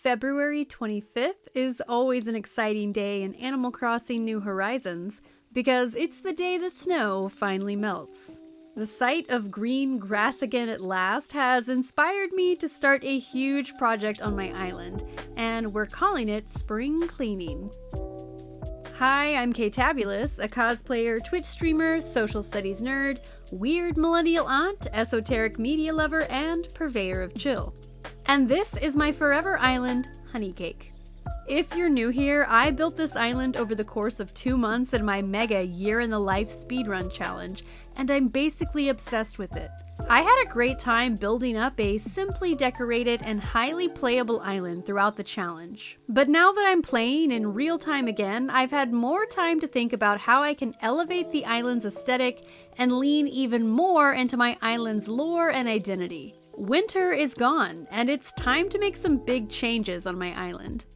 February 25th is always an exciting day in Animal Crossing New Horizons because it's the day the snow finally melts. The sight of green grass again at last has inspired me to start a huge project on my island, and we're calling it Spring Cleaning. Hi, I'm Ktabulous, a cosplayer, Twitch streamer, social studies nerd, weird millennial aunt, esoteric media lover, and purveyor of chill. And this is my forever island, Honeycake. If you're new here, I built this island over the course of 2 months in my mega year in the life speedrun challenge, and I'm basically obsessed with it. I had a great time building up a simply decorated and highly playable island throughout the challenge. But now that I'm playing in real time again, I've had more time to think about how I can elevate the island's aesthetic and lean even more into my island's lore and identity. Winter is gone, and it's time to make some big changes on my island.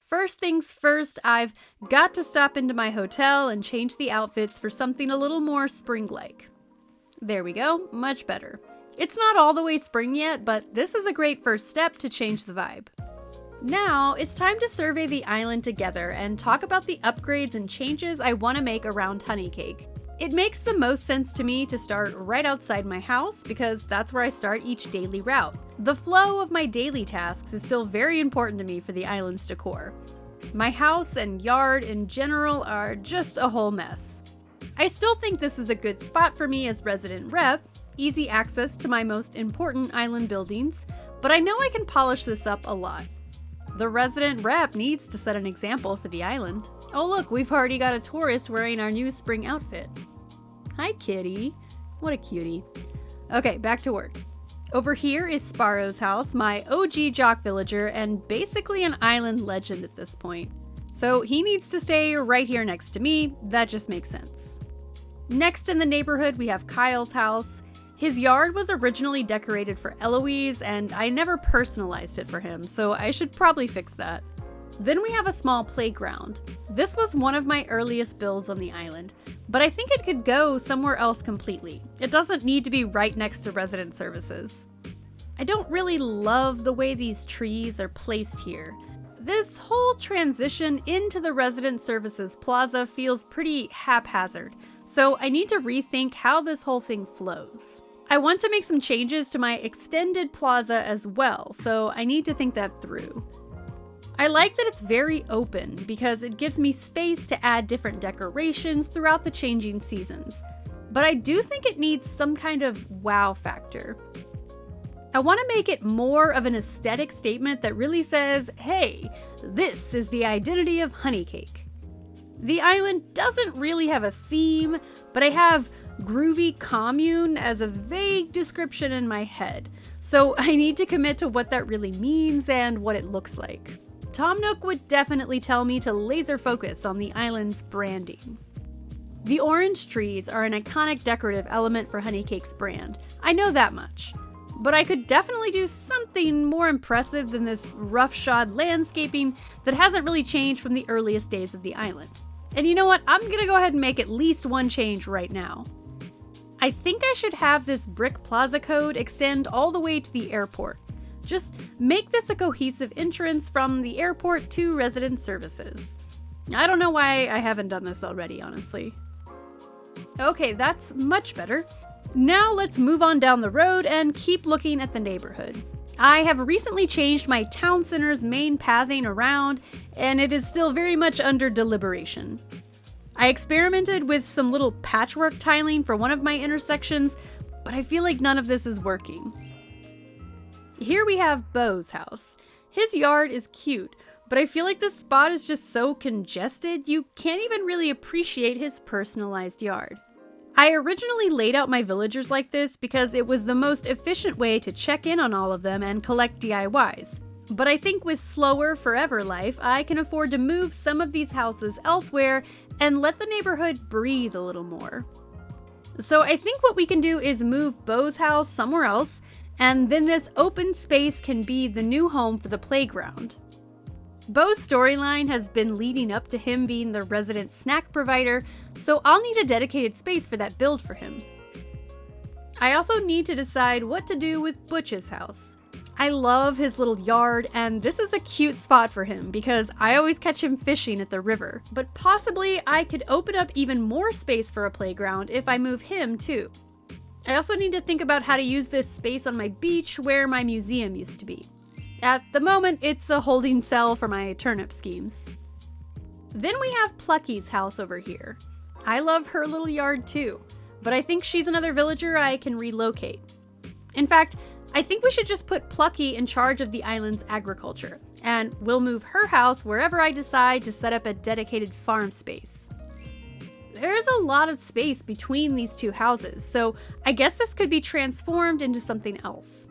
First things first, I've got to stop into my hotel and change the outfits for something a little more spring-like. There we go, much better. It's not all the way spring yet, but this is a great first step to change the vibe. Now, it's time to survey the island together and talk about the upgrades and changes I want to make around Honeycake. It makes the most sense to me to start right outside my house because that's where I start each daily route. The flow of my daily tasks is still very important to me for the island's decor. My house and yard in general are just a whole mess. I still think this is a good spot for me as resident rep, easy access to my most important island buildings, but I know I can polish this up a lot. The resident rep needs to set an example for the island. Oh look, we've already got a tourist wearing our new spring outfit. Hi kitty. What a cutie. Okay, back to work. Over here is Sparrow's house, my OG jock villager and basically an island legend at this point. So he needs to stay right here next to me, that just makes sense. Next in the neighborhood we have Kyle's house. His yard was originally decorated for Eloise and I never personalized it for him, so I should probably fix that. Then we have a small playground. This was one of my earliest builds on the island, but I think it could go somewhere else completely. It doesn't need to be right next to resident services. I don't really love the way these trees are placed here. This whole transition into the resident services plaza feels pretty haphazard, so I need to rethink how this whole thing flows. I want to make some changes to my extended plaza as well, so I need to think that through. I like that it's very open because it gives me space to add different decorations throughout the changing seasons, but I do think it needs some kind of wow factor. I want to make it more of an aesthetic statement that really says, hey, this is the identity of Honeycake. The island doesn't really have a theme, but I have groovy commune as a vague description in my head, so I need to commit to what that really means and what it looks like. Tom Nook would definitely tell me to laser focus on the island's branding. The orange trees are an iconic decorative element for Honeycake's brand. I know that much. But I could definitely do something more impressive than this roughshod landscaping that hasn't really changed from the earliest days of the island. And you know what? I'm gonna go ahead and make at least one change right now. I think I should have this brick plaza code extend all the way to the airport. Just make this a cohesive entrance from the airport to resident services. I don't know why I haven't done this already, honestly. Okay, that's much better. Now let's move on down the road and keep looking at the neighborhood. I have recently changed my town center's main pathing around, and it is still very much under deliberation. I experimented with some little patchwork tiling for one of my intersections, but I feel like none of this is working. Here we have Bose's house. His yard is cute, but I feel like this spot is just so congested you can't even really appreciate his personalized yard. I originally laid out my villagers like this because it was the most efficient way to check in on all of them and collect DIYs. But I think with slower forever life, I can afford to move some of these houses elsewhere and let the neighborhood breathe a little more. So I think what we can do is move Bose's house somewhere else, and then this open space can be the new home for the playground. Bose's storyline has been leading up to him being the resident snack provider, so I'll need a dedicated space for that build for him. I also need to decide what to do with Butch's house. I love his little yard, and this is a cute spot for him because I always catch him fishing at the river. But possibly I could open up even more space for a playground if I move him too. I also need to think about how to use this space on my beach where my museum used to be. At the moment, it's a holding cell for my turnip schemes. Then we have Plucky's house over here. I love her little yard too, but I think she's another villager I can relocate. In fact, I think we should just put Plucky in charge of the island's agriculture, and we'll move her house wherever I decide to set up a dedicated farm space. There's a lot of space between these two houses, so I guess this could be transformed into something else.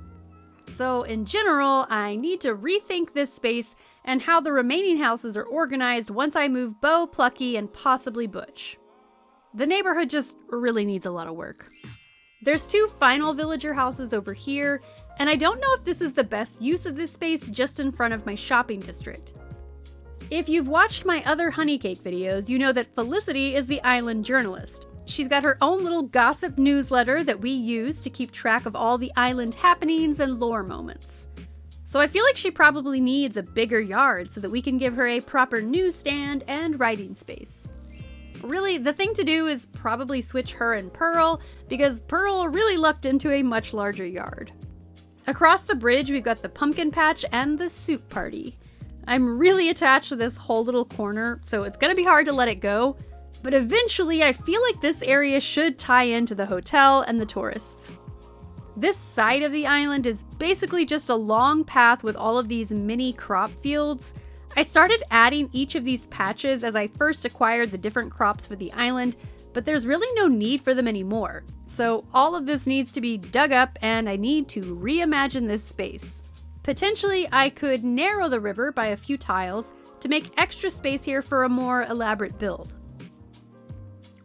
So in general, I need to rethink this space and how the remaining houses are organized once I move Bo, Plucky, and possibly Butch. The neighborhood just really needs a lot of work. There's two final villager houses over here, and I don't know if this is the best use of this space just in front of my shopping district. If you've watched my other honeycake videos, you know that Felicity is the island journalist. She's got her own little gossip newsletter that we use to keep track of all the island happenings and lore moments. So I feel like she probably needs a bigger yard so that we can give her a proper newsstand and writing space. Really, the thing to do is probably switch her and Pearl, because Pearl really lucked into a much larger yard. Across the bridge, we've got the pumpkin patch and the soup party. I'm really attached to this whole little corner, so it's gonna be hard to let it go, but eventually I feel like this area should tie into the hotel and the tourists. This side of the island is basically just a long path with all of these mini crop fields. I started adding each of these patches as I first acquired the different crops for the island, but there's really no need for them anymore. So all of this needs to be dug up and I need to reimagine this space. Potentially, I could narrow the river by a few tiles to make extra space here for a more elaborate build.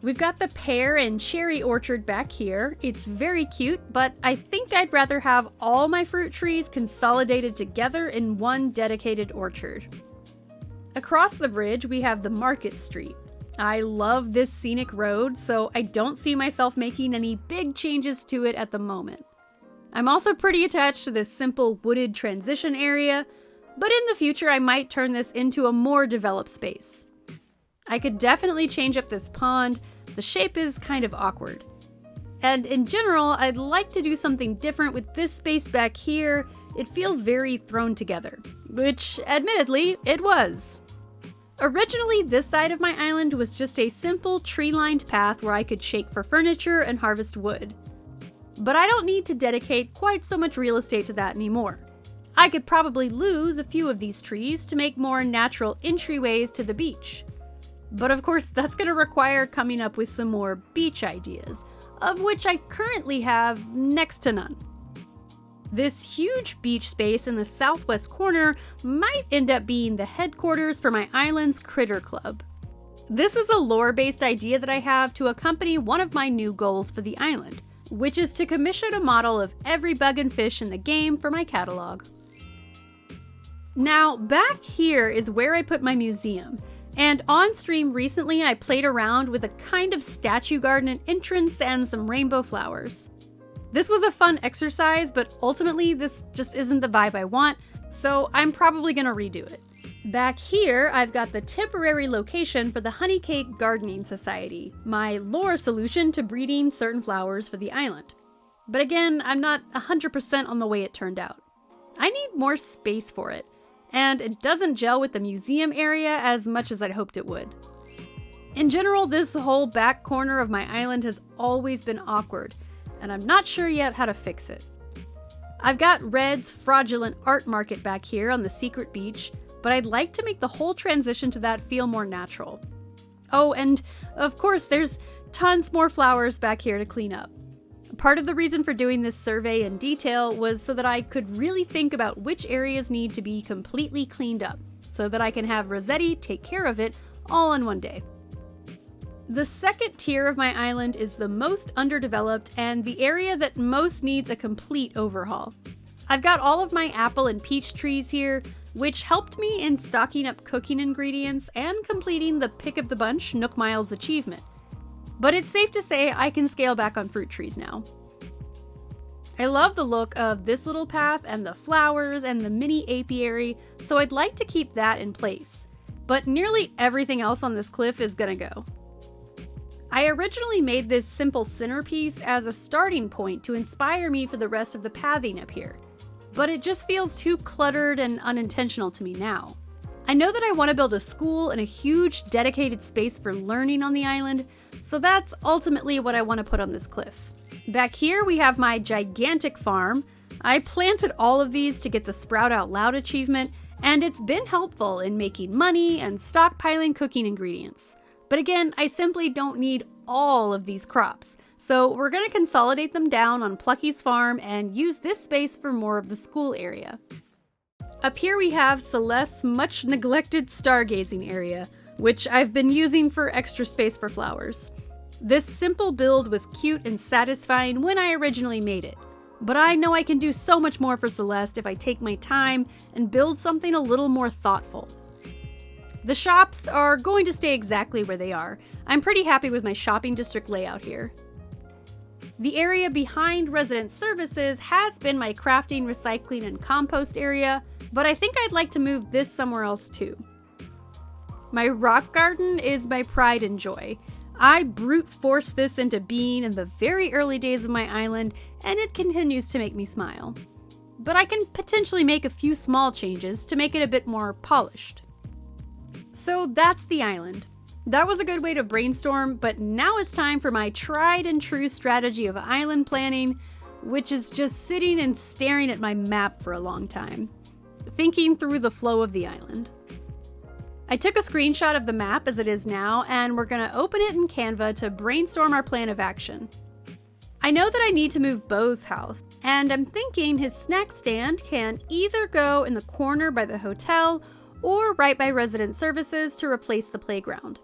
We've got the pear and cherry orchard back here. It's very cute, but I think I'd rather have all my fruit trees consolidated together in one dedicated orchard. Across the bridge, we have the Market Street. I love this scenic road, so I don't see myself making any big changes to it at the moment. I'm also pretty attached to this simple wooded transition area, but in the future I might turn this into a more developed space. I could definitely change up this pond. The shape is kind of awkward. And in general, I'd like to do something different with this space back here. It feels very thrown together, which admittedly, it was. Originally, this side of my island was just a simple tree-lined path where I could shake for furniture and harvest wood. But I don't need to dedicate quite so much real estate to that anymore. I could probably lose a few of these trees to make more natural entryways to the beach. But of course, that's going to require coming up with some more beach ideas, of which I currently have next to none. This huge beach space in the southwest corner might end up being the headquarters for my island's critter club. This is a lore-based idea that I have to accompany one of my new goals for the island, which is to commission a model of every bug and fish in the game for my catalog. Now, back here is where I put my museum, and on stream recently I played around with a kind of statue garden entrance and some rainbow flowers. This was a fun exercise, but ultimately this just isn't the vibe I want, so I'm probably gonna redo it. Back here, I've got the temporary location for the Honeycake Gardening Society, my lore solution to breeding certain flowers for the island. But again, I'm not 100% on the way it turned out. I need more space for it, and it doesn't gel with the museum area as much as I'd hoped it would. In general, this whole back corner of my island has always been awkward, and I'm not sure yet how to fix it. I've got Red's fraudulent art market back here on the secret beach, but I'd like to make the whole transition to that feel more natural. Oh, and of course there's tons more flowers back here to clean up. Part of the reason for doing this survey in detail was so that I could really think about which areas need to be completely cleaned up, so that I can have Rossetti take care of it all in one day. The second tier of my island is the most underdeveloped and the area that most needs a complete overhaul. I've got all of my apple and peach trees here, which helped me in stocking up cooking ingredients and completing the Pick of the Bunch Nook Miles achievement. But it's safe to say I can scale back on fruit trees now. I love the look of this little path and the flowers and the mini apiary, so I'd like to keep that in place. But nearly everything else on this cliff is gonna go. I originally made this simple centerpiece as a starting point to inspire me for the rest of the pathing up here, but it just feels too cluttered and unintentional to me now. I know that I want to build a school and a huge dedicated space for learning on the island, so that's ultimately what I want to put on this cliff. Back here we have my gigantic farm. I planted all of these to get the Sprout Out Loud achievement, and it's been helpful in making money and stockpiling cooking ingredients. But again, I simply don't need all of these crops, so we're going to consolidate them down on Plucky's farm and use this space for more of the school area. Up here we have Celeste's much neglected stargazing area, which I've been using for extra space for flowers. This simple build was cute and satisfying when I originally made it, but I know I can do so much more for Celeste if I take my time and build something a little more thoughtful. The shops are going to stay exactly where they are. I'm pretty happy with my shopping district layout here. The area behind resident services has been my crafting, recycling, and compost area, but I think I'd like to move this somewhere else too. My rock garden is my pride and joy. I brute forced this into being in the very early days of my island, and it continues to make me smile. But I can potentially make a few small changes to make it a bit more polished. So that's the island. That was a good way to brainstorm, but now it's time for my tried and true strategy of island planning, which is just sitting and staring at my map for a long time, thinking through the flow of the island. I took a screenshot of the map as it is now, and we're going to open it in Canva to brainstorm our plan of action. I know that I need to move Bose's house, and I'm thinking his snack stand can either go in the corner by the hotel or right by resident services to replace the playground.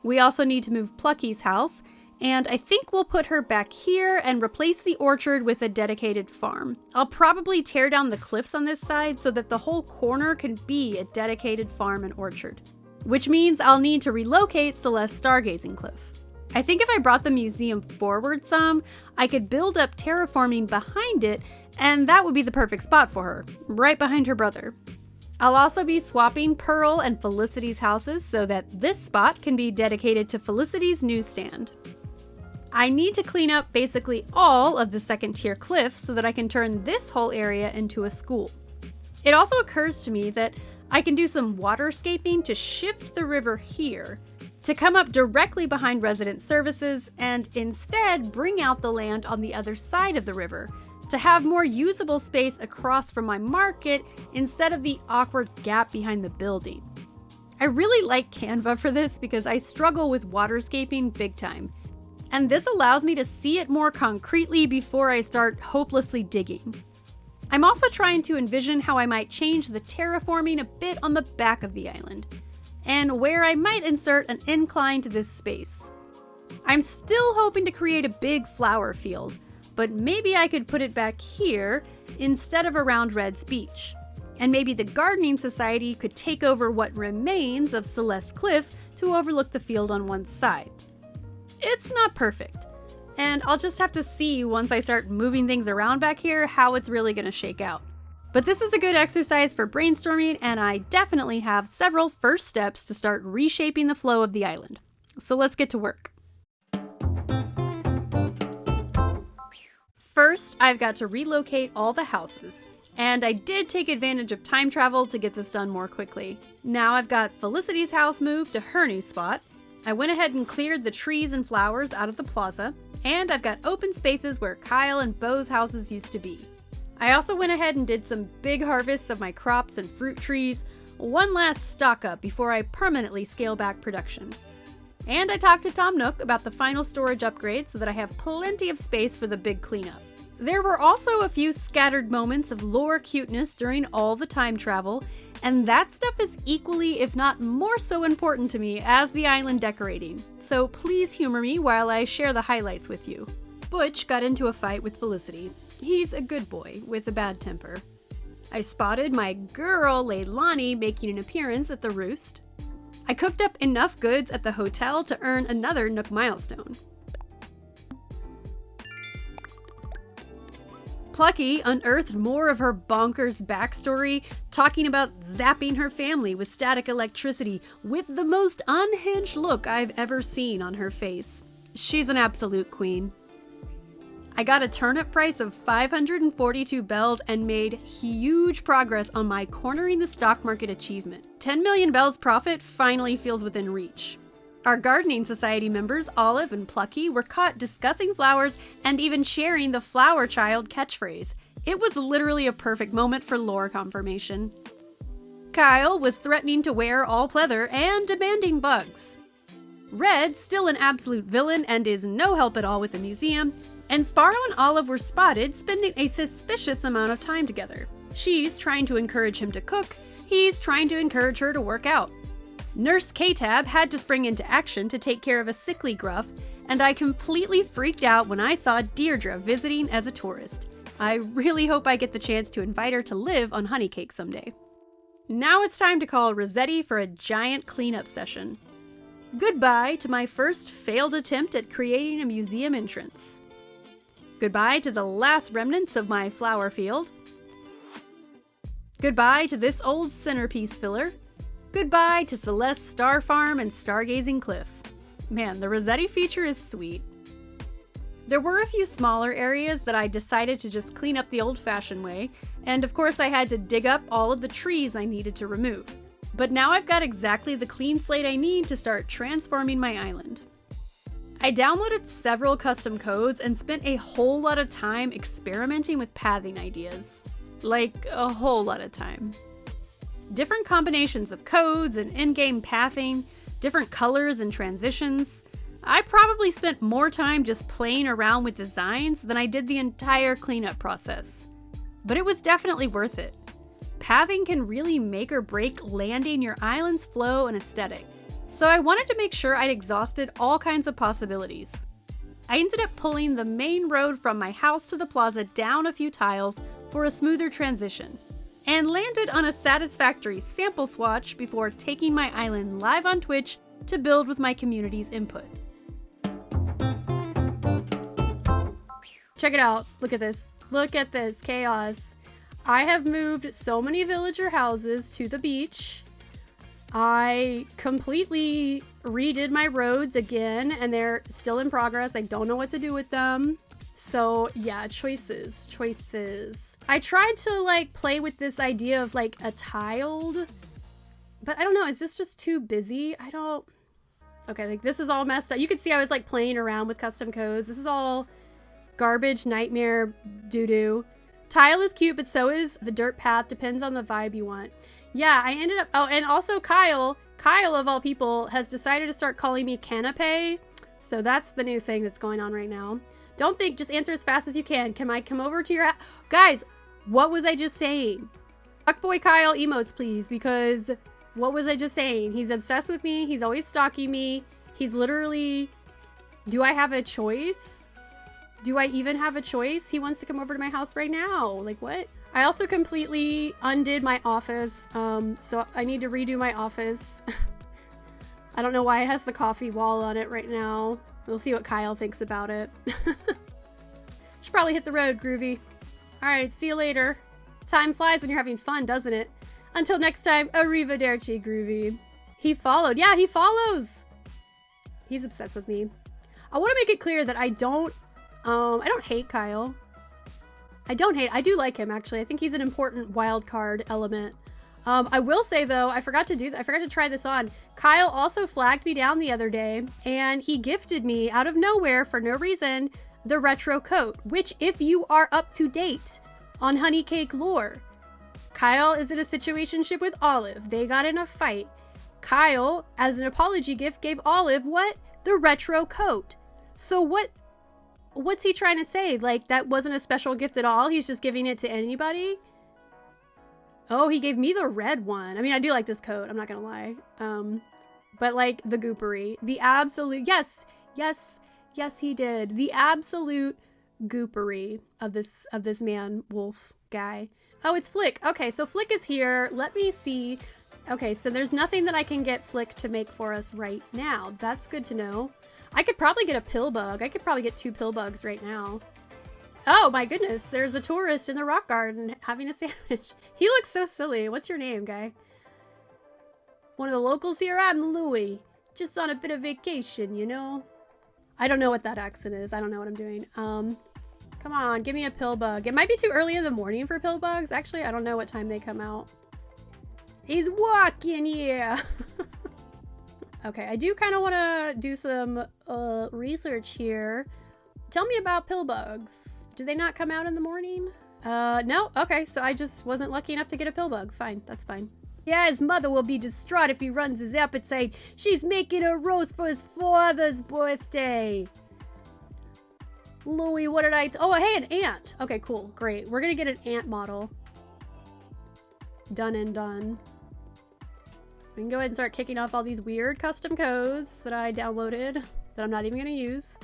We also need to move Plucky's house, and I think we'll put her back here and replace the orchard with a dedicated farm. I'll probably tear down the cliffs on this side so that the whole corner can be a dedicated farm and orchard, which means I'll need to relocate Celeste's stargazing cliff. I think if I brought the museum forward some, I could build up terraforming behind it, and that would be the perfect spot for her, right behind her brother. I'll also be swapping Pearl and Felicity's houses so that this spot can be dedicated to Felicity's Newsstand. I need to clean up basically all of the second tier cliffs so that I can turn this whole area into a school. It also occurs to me that I can do some waterscaping to shift the river here to come up directly behind resident services and instead bring out the land on the other side of the river to have more usable space across from my market instead of the awkward gap behind the building. I really like Canva for this because I struggle with waterscaping big time, and this allows me to see it more concretely before I start hopelessly digging. I'm also trying to envision how I might change the terraforming a bit on the back of the island, and where I might insert an incline to this space. I'm still hoping to create a big flower field, but maybe I could put it back here instead of around Red's Beach. And maybe the Gardening Society could take over what remains of Celeste's Cliff to overlook the field on one side. It's not perfect, and I'll just have to see once I start moving things around back here how it's really going to shake out. But this is a good exercise for brainstorming, and I definitely have several first steps to start reshaping the flow of the island. So let's get to work. First, I've got to relocate all the houses, and I did take advantage of time travel to get this done more quickly. Now I've got Felicity's house moved to her new spot. I went ahead and cleared the trees and flowers out of the plaza, and I've got open spaces where Kyle and Bo's houses used to be. I also went ahead and did some big harvests of my crops and fruit trees, one last stock up before I permanently scale back production. And I talked to Tom Nook about the final storage upgrade so that I have plenty of space for the big cleanup. There were also a few scattered moments of lore cuteness during all the time travel, and that stuff is equally, if not more so important to me as the island decorating. So please humor me while I share the highlights with you. Butch got into a fight with Felicity. He's a good boy with a bad temper. I spotted my girl Leilani making an appearance at the roost. I cooked up enough goods at the hotel to earn another Nook milestone. Plucky unearthed more of her bonkers backstory, talking about zapping her family with static electricity with the most unhinged look I've ever seen on her face. She's an absolute queen. I got a turnip price of 542 bells and made huge progress on my cornering the stock market achievement. 10 million bells profit finally feels within reach. Our gardening society members, Olive and Plucky, were caught discussing flowers and even sharing the flower child catchphrase. It was literally a perfect moment for lore confirmation. Kyle was threatening to wear all pleather and demanding bugs. Red, still an absolute villain and is no help at all with the museum, and Sparrow and Olive were spotted spending a suspicious amount of time together. She's trying to encourage him to cook, he's trying to encourage her to work out. Nurse K-Tab had to spring into action to take care of a sickly Gruff, and I completely freaked out when I saw Deirdre visiting as a tourist. I really hope I get the chance to invite her to live on Honeycake someday. Now it's time to call Rossetti for a giant cleanup session. Goodbye to my first failed attempt at creating a museum entrance. Goodbye to the last remnants of my flower field. Goodbye to this old centerpiece filler. Goodbye to Celeste's Star Farm and Stargazing Cliff. Man, the Rossetti feature is sweet. There were a few smaller areas that I decided to just clean up the old-fashioned way, and of course I had to dig up all of the trees I needed to remove. But now I've got exactly the clean slate I need to start transforming my island. I downloaded several custom codes and spent a whole lot of time experimenting with pathing ideas. Like, a whole lot of time. Different combinations of codes and in-game pathing, different colors and transitions. I probably spent more time just playing around with designs than I did the entire cleanup process. But it was definitely worth it. Pathing can really make or break landing your island's flow and aesthetic. So I wanted to make sure I'd exhausted all kinds of possibilities. I ended up pulling the main road from my house to the plaza down a few tiles for a smoother transition, and landed on a satisfactory sample swatch before taking my island live on Twitch to build with my community's input. Check it out. Look at this. Look at this chaos. I have moved so many villager houses to the beach. I completely redid my roads again, and they're still in progress. I don't know what to do with them. So yeah, choices. I tried to play with this idea of a tiled, but I don't know, is this just too busy? Okay, this is all messed up. You could see I was playing around with custom codes. This is all garbage, nightmare, doo-doo. Tile is cute, but so is the dirt path. Depends on the vibe you want. Yeah, I ended up, oh, and also Kyle of all people has decided to start calling me Canapé. So that's the new thing that's going on right now. Don't think, just answer as fast as you can. Can I come over to your house? Guys, what was I just saying? Fuckboy Kyle emotes, please, because what was I just saying? He's obsessed with me. He's always stalking me. He's literally, do I have a choice? Do I even have a choice? He wants to come over to my house right now. What? I also completely undid my office, so I need to redo my office. I don't know why it has the coffee wall on it right now. We'll see what Kyle thinks about it. Should probably hit the road, Groovy. Alright, see you later. Time flies when you're having fun, doesn't it? Until next time, arrivederci, Groovy. He followed. Yeah, he follows! He's obsessed with me. I want to make it clear that I don't hate Kyle. I do like him, actually. I think he's an important wild card element. I will say though, I forgot to try this on. Kyle also flagged me down the other day, and he gifted me out of nowhere for no reason the retro coat, which if you are up to date on Honeycake lore, Kyle is in a situationship with Olive. They got in a fight. Kyle, as an apology gift, gave Olive what? The retro coat. So what's he trying to say? That wasn't a special gift at all? He's just giving it to anybody? Oh, he gave me the red one. I mean, I do like this coat, I'm not gonna lie. But the goopery. The absolute, yes, he did. The absolute goopery of this man, wolf guy. Oh, it's Flick. Okay, so Flick is here. Let me see. Okay, so there's nothing that I can get Flick to make for us right now. That's good to know. I could probably get a pill bug. I could probably get 2 pill bugs right now. Oh my goodness, there's a tourist in the rock garden having a sandwich. He looks so silly. What's your name, guy? One of the locals here? I'm Louie. Just on a bit of vacation, you know? I don't know what that accent is. I don't know what I'm doing. Come on, give me a pill bug. It might be too early in the morning for pill bugs. Actually, I don't know what time they come out. He's walking here. Okay, I do kind of want to do some research here. Tell me about pill bugs. Do they not come out in the morning? No? Okay, so I just wasn't lucky enough to get a pill bug. Fine, that's fine. Yeah, his mother will be distraught if he runs his appetite. She's making a roast for his father's birthday. Louie, what did I... Oh, hey, an ant. Okay, cool. Great. We're gonna get an ant model. Done and done. We can go ahead and start kicking off all these weird custom codes that I downloaded that I'm not even gonna use.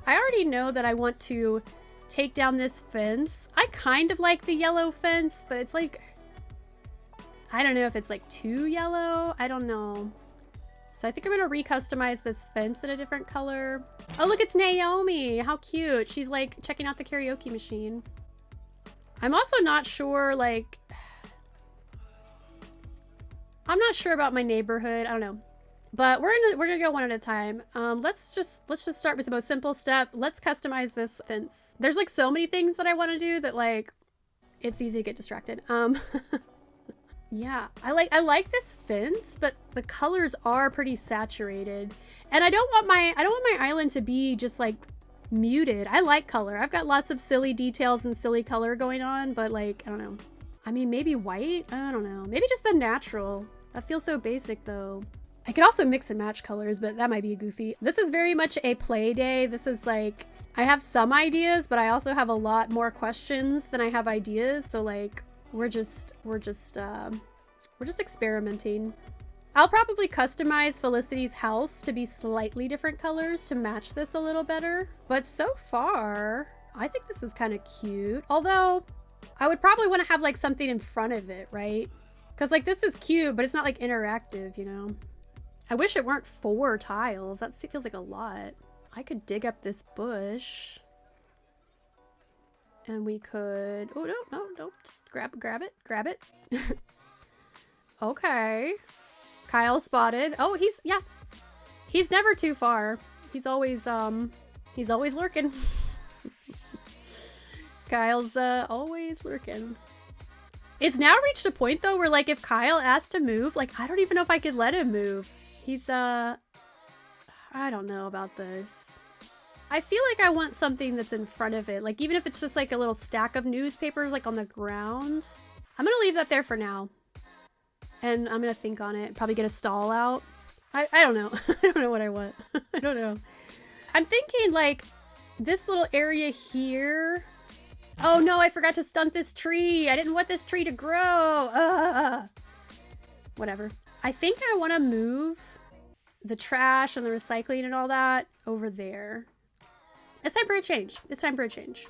I already know that I want to take down this fence. I kind of like the yellow fence, but it's like... I don't know if it's like too yellow. I don't know. So I think I'm gonna recustomize this fence in a different color. Oh, look, it's Naomi. How cute. She's like checking out the karaoke machine. I'm also not sure, like... I'm not sure about my neighborhood. I don't know. But we're gonna go one at a time. Let's just start with the most simple step. Let's customize this fence. There's like so many things that I want to do that like it's easy to get distracted. Yeah, I like this fence, but the colors are pretty saturated. And I don't want my island to be just like muted. I like color. I've got lots of silly details and silly color going on, but like, I don't know. I mean, maybe white? I don't know. Maybe just the natural. That feels so basic though. I could also mix and match colors, but that might be goofy. This is very much a play day. This is like, I have some ideas, but I also have a lot more questions than I have ideas. So like, we're just experimenting. I'll probably customize Felicity's house to be slightly different colors to match this a little better. But so far, I think this is kind of cute. Although, I would probably want to have like something in front of it, right? Because like this is cute, but it's not like interactive, you know? I wish it weren't 4 tiles. That feels like a lot. I could dig up this bush. And we could... Oh, no. Just grab it. Okay. Kyle spotted. Oh, yeah. He's never too far. He's always lurking. Kyle's, always lurking. It's now reached a point, though, where, like, if Kyle asked to move, like, I don't even know if I could let him move. He's, I don't know about this. I feel like I want something that's in front of it. Like, even if it's just, like, a little stack of newspapers, like, on the ground. I'm gonna leave that there for now. And I'm gonna think on it. Probably get a stall out. I don't know. I don't know what I want. I don't know. I'm thinking, like, this little area here. Oh, no, I forgot to stunt this tree. I didn't want this tree to grow. Whatever. I think I want to move the trash and the recycling and all that over there. It's time for a change. It's time for a change.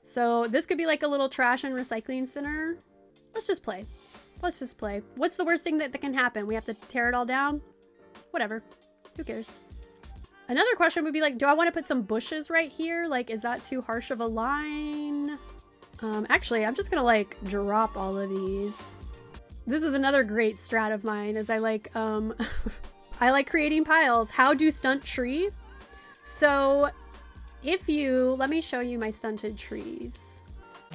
So this could be like a little trash and recycling center. Let's just play. Let's just play. What's the worst thing that can happen? We have to tear it all down? Whatever. Who cares? Another question would be like, do I want to put some bushes right here? Like, is that too harsh of a line? Actually, I'm just gonna like drop all of these. This is another great strat of mine is I like, I like creating piles. How do stunt tree? So if you, let me show you my stunted trees.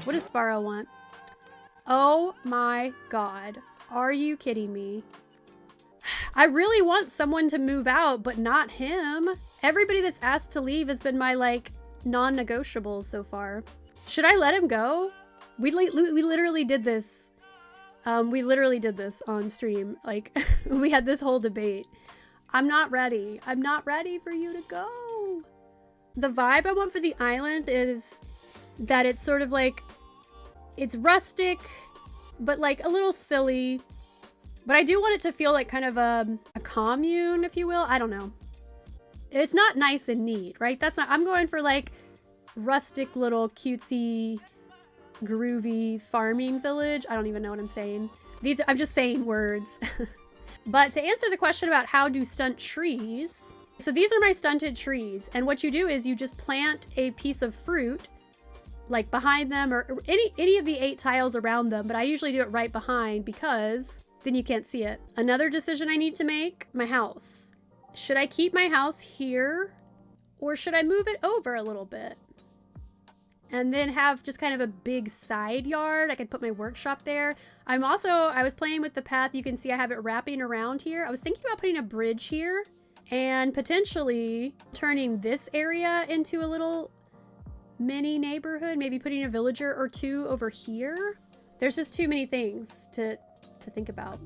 What does Sparrow want? Oh my God. Are you kidding me? I really want someone to move out, but not him. Everybody that's asked to leave has been my like non-negotiables so far. Should I let him go? We literally did this. We literally did this on stream. Like we had this whole debate. I'm not ready. I'm not ready for you to go. The vibe I want for the island is that it's sort of like, it's rustic, but like a little silly. But I do want it to feel like kind of a commune, if you will. I don't know. It's not nice and neat, right? That's not, I'm going for like rustic little cutesy, groovy farming village. I don't even know what I'm saying. I'm just saying words. But to answer the question about how to stunt trees, so these are my stunted trees. And what you do is you just plant a piece of fruit like behind them or any of the 8 tiles around them, but I usually do it right behind because then you can't see it. Another decision I need to make, my house. Should I keep my house here or should I move it over a little bit? And then have just kind of a big side yard. I could put my workshop there. I was playing with the path. You can see I have it wrapping around here. I was thinking about putting a bridge here and potentially turning this area into a little mini neighborhood. Maybe putting a villager or 2 over here. There's just too many things to think about.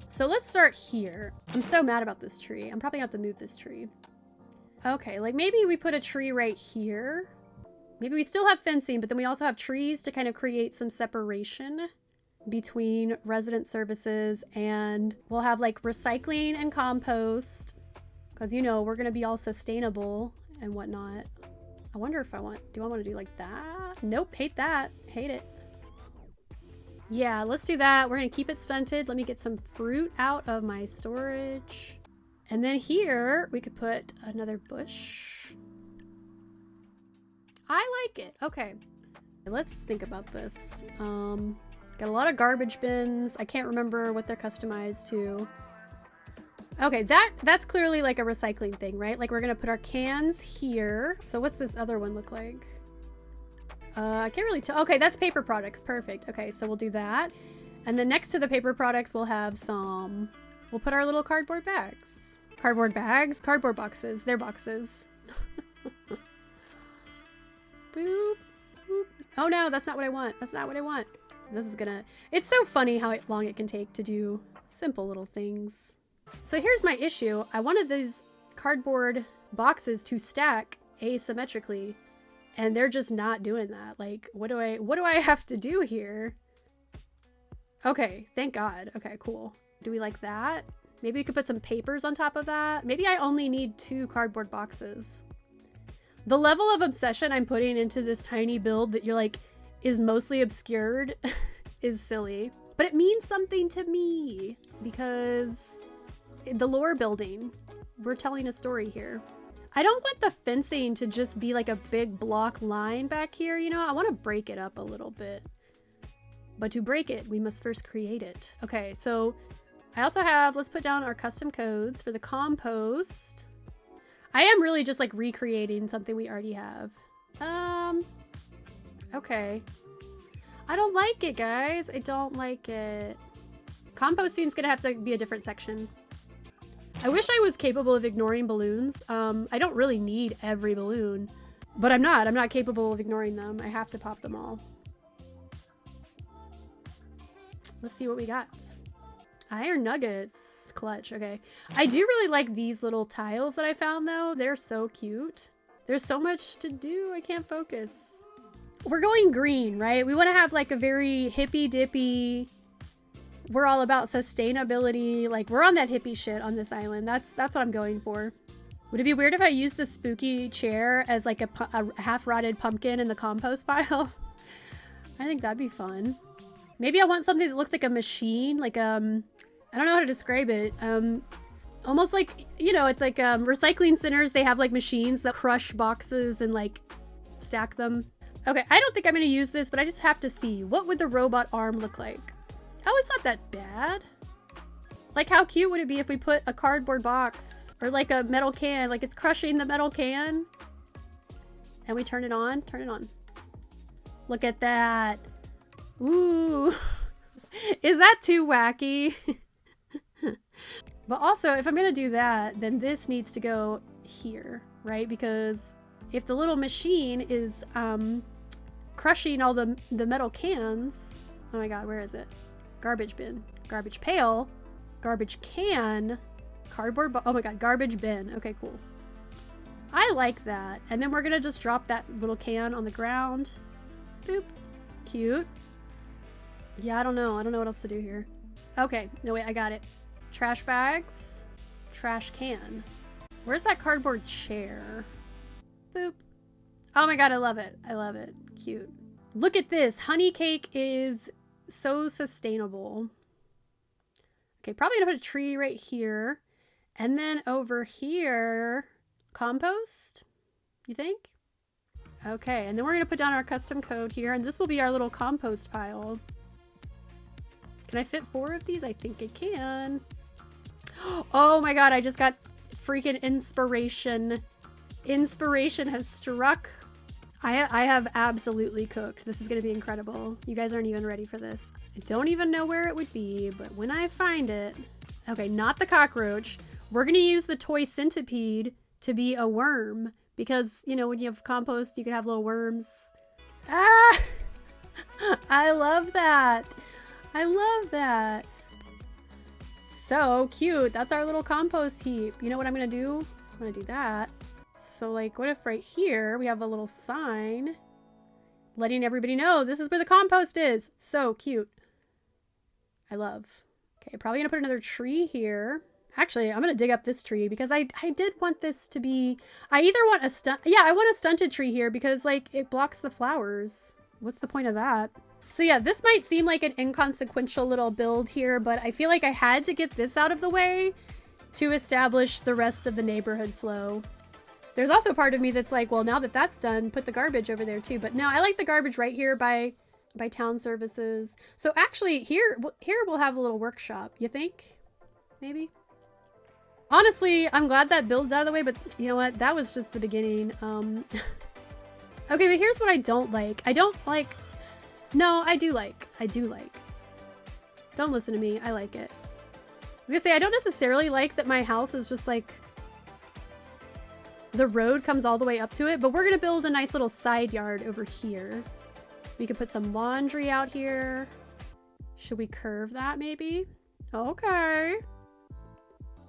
So let's start here. I'm so mad about this tree. I'm probably gonna have to move this tree. Okay, like maybe we put a tree right here. Maybe we still have fencing, but then we also have trees to kind of create some separation between resident services, and we'll have like recycling and compost because, you know, we're going to be all sustainable and whatnot. I wonder if do I want to do like that? Nope, hate that. Hate it. Yeah, let's do that. We're going to keep it stunted. Let me get some fruit out of my storage. And then here we could put another bush. I like it. Okay. Let's think about this. Got a lot of garbage bins. I can't remember what they're customized to. Okay, that's clearly like a recycling thing, right? Like we're gonna put our cans here. So what's this other one look like? I can't really tell. Okay, that's paper products. Perfect. Okay, so we'll do that. And then next to the paper products, we'll have we'll put our little cardboard bags. Cardboard bags? Cardboard boxes. They're boxes. Boop, boop. Oh no, that's not what I want. That's not what I want. It's so funny how long it can take to do simple little things. So here's my issue. I wanted these cardboard boxes to stack asymmetrically, and they're just not doing that. Like, what do I have to do here? Okay, thank God. Okay, cool. Do we like that? Maybe we could put some papers on top of that. Maybe I only need 2 cardboard boxes. The level of obsession I'm putting into this tiny build that you're like is mostly obscured is silly, but it means something to me because the lore building, we're telling a story here. I don't want the fencing to just be like a big block line back here, you know? I want to break it up a little bit. But to break it, we must first create it. Okay, so I also have, let's put down our custom codes for the compost. I am really just like recreating something we already have. Okay. I don't like it, guys. I don't like it. Composting's gonna have to be a different section. I wish I was capable of ignoring balloons. I don't really need every balloon, but I'm not capable of ignoring them. I have to pop them all. Let's see what we got. Iron nuggets. Clutch. Okay. I do really like these little tiles that I found though. They're so cute. There's so much to do. I can't focus. We're going green, right? We want to have like a very hippy dippy. We're all about sustainability. Like we're on that hippie shit on this island. That's what I'm going for. Would it be weird if I used the spooky chair as like a half rotted pumpkin in the compost pile? I think that'd be fun. Maybe I want something that looks like a machine, like I don't know how to describe it. Almost like, you know, it's like recycling centers. They have like machines that crush boxes and like stack them. Okay, I don't think I'm gonna use this, but I just have to see. What would the robot arm look like? Oh, it's not that bad. Like how cute would it be if we put a cardboard box or like a metal can, like it's crushing the metal can and we turn it on? Turn it on. Look at that. Ooh. Is that too wacky? But also, if I'm gonna do that, then this needs to go here, right? Because if the little machine is crushing all the metal cans, oh my god, where is it? Garbage bin, garbage pail, garbage can, cardboard, oh my god, garbage bin. Okay, cool. I like that. And then we're gonna just drop that little can on the ground. Boop. Cute. Yeah, I don't know what else to do here. Okay, no wait, I got it. Trash bags, trash can. Where's that cardboard chair? Boop. Oh my god, I love it. I love it. Cute. Look at this. Honey cake is so sustainable. Okay, probably gonna put a tree right here. And then over here, compost, you think? Okay, and then we're gonna put down our custom code here, and this will be our little compost pile. Can I fit 4 of these? I think I can. Oh my god, I just got freaking inspiration. Inspiration has struck. I have absolutely cooked. This is gonna be incredible. You guys aren't even ready for this. I don't even know where it would be, but when I find it... Okay, not the cockroach. We're gonna use the toy centipede to be a worm. Because, you know, when you have compost, you can have little worms. Ah! I love that. I love that. So cute. That's our little compost heap. You know what I'm gonna do? I'm gonna do that. So, like, what if right here we have a little sign letting everybody know this is where the compost is? So cute. I love. Okay, probably gonna put another tree here. Actually, I'm gonna dig up this tree because I did want this to be... I either want a I want a stunted tree here because, like, it blocks the flowers. What's the point of that? So yeah, this might seem like an inconsequential little build here, but I feel like I had to get this out of the way to establish the rest of the neighborhood flow. There's also part of me that's like, well, now that that's done, put the garbage over there too. But no, I like the garbage right here by town services. So actually, here we'll have a little workshop. You think? Maybe? Honestly, I'm glad that build's out of the way, but you know what? That was just the beginning. Okay, but here's what I don't like. I don't like... No, I do like. I do like. Don't listen to me. I like it. I was gonna say, I don't necessarily like that my house is just like... The road comes all the way up to it, but we're gonna build a nice little side yard over here. We could put some laundry out here. Should we curve that maybe? Okay.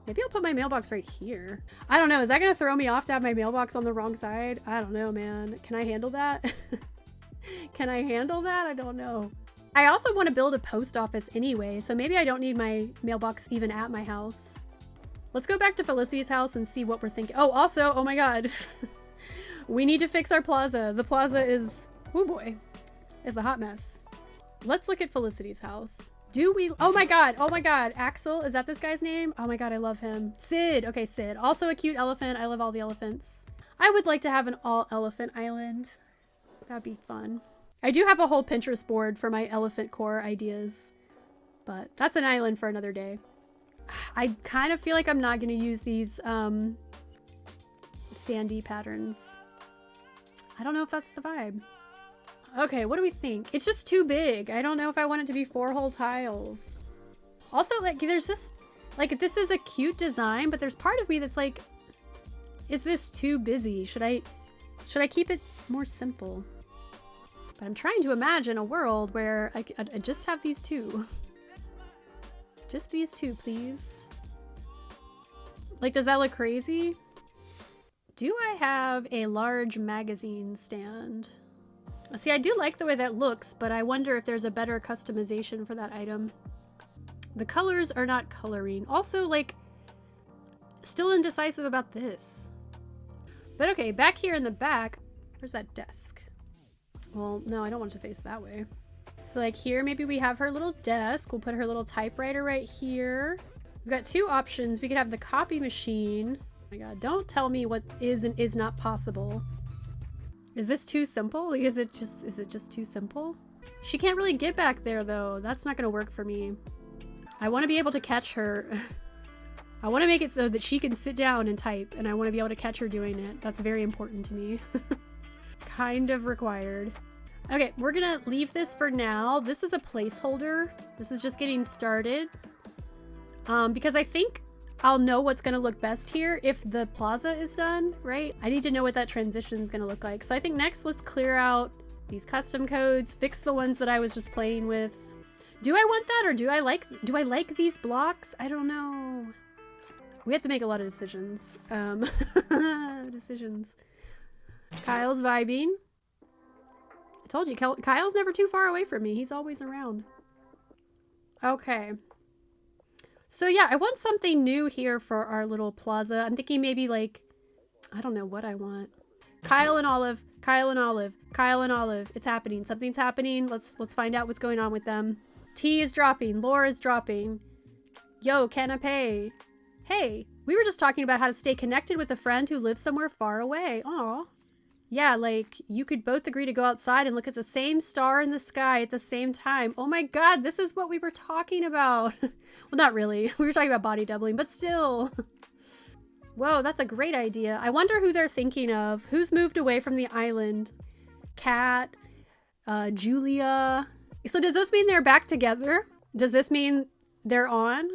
Maybe I'll put my mailbox right here. I don't know. Is that going to throw me off to have my mailbox on the wrong side? I don't know, man. Can I handle that? Can I handle that? I don't know. I also want to build a post office anyway, so maybe I don't need my mailbox even at my house. Let's go back to Felicity's house and see what we're thinking. Oh, also, oh my god. We need to fix our plaza. The plaza is, oh boy, is a hot mess. Let's look at Felicity's house. Do we? Oh my god. Oh my god. Axel. Is that this guy's name? Oh my god. I love him. Sid. Okay, Sid. Also a cute elephant. I love all the elephants. I would like to have an all elephant island. That'd be fun. I do have a whole Pinterest board for my elephant core ideas, but that's an island for another day. I kind of feel like I'm not going to use these standee patterns. I don't know if that's the vibe. Okay, what do we think? It's just too big. I don't know if I want it to be 4 whole tiles. Also, like, there's just, like, this is a cute design, but there's part of me that's like, is this too busy? Should I keep it more simple? But I'm trying to imagine a world where I just have these 2. Just these 2, please. Like, does that look crazy? Do I have a large magazine stand? See, I do like the way that looks, but I wonder if there's a better customization for that item. The colors are not coloring. Also, like, still indecisive about this. But okay, back here in the back, where's that desk? Well, no, I don't want it to face that way. So like here, maybe we have her little desk. We'll put her little typewriter right here. We've got 2 options. We could have the copy machine. Oh my god, don't tell me what is and is not possible. Is this too simple? Like, is it just too simple? She can't really get back there though. That's not gonna work for me. I want to be able to catch her. I want to make it so that she can sit down and type, and I want to be able to catch her doing it. That's very important to me. Kind of required. Okay, we're gonna leave this for now. This is a placeholder. This is just getting started. Because I think I'll know what's gonna look best here if the plaza is done, right? I need to know what that transition is gonna look like. So I think next, let's clear out these custom codes, fix the ones that I was just playing with. Do I want that, or do I like these blocks? I don't know. We have to make a lot of decisions. Decisions. Kyle's vibing. I told you, Kyle's never too far away from me. He's always around. Okay. So yeah, I want something new here for our little plaza. I'm thinking maybe like, I don't know what I want. Kyle and Olive, Kyle and Olive, Kyle and Olive. It's happening. Something's happening. Let's find out what's going on with them. T is dropping. Laura's dropping. Yo, canapé. Hey, we were just talking about how to stay connected with a friend who lives somewhere far away. Aw. Yeah, like you could both agree to go outside and look at the same star in the sky at the same time. Oh my God, this is what we were talking about. Well, not really. We were talking about body doubling, but still. Whoa, that's a great idea. I wonder who they're thinking of. Who's moved away from the island? Kat, Julia. So does this mean they're back together? Does this mean they're on?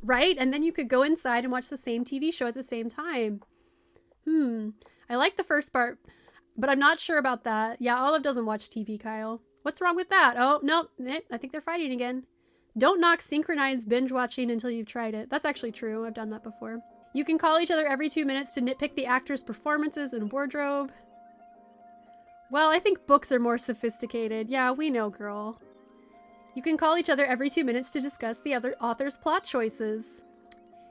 Right? And then you could go inside and watch the same TV show at the same time. I like the first part, but I'm not sure about that. Yeah, Olive doesn't watch TV, Kyle. What's wrong with that? Oh, no, I think they're fighting again. Don't knock synchronized binge watching until you've tried it. That's actually true. I've done that before. You can call each other every 2 minutes to nitpick the actors' performances and wardrobe. Well, I think books are more sophisticated. Yeah, we know, girl. You can call each other every 2 minutes to discuss the other author's plot choices.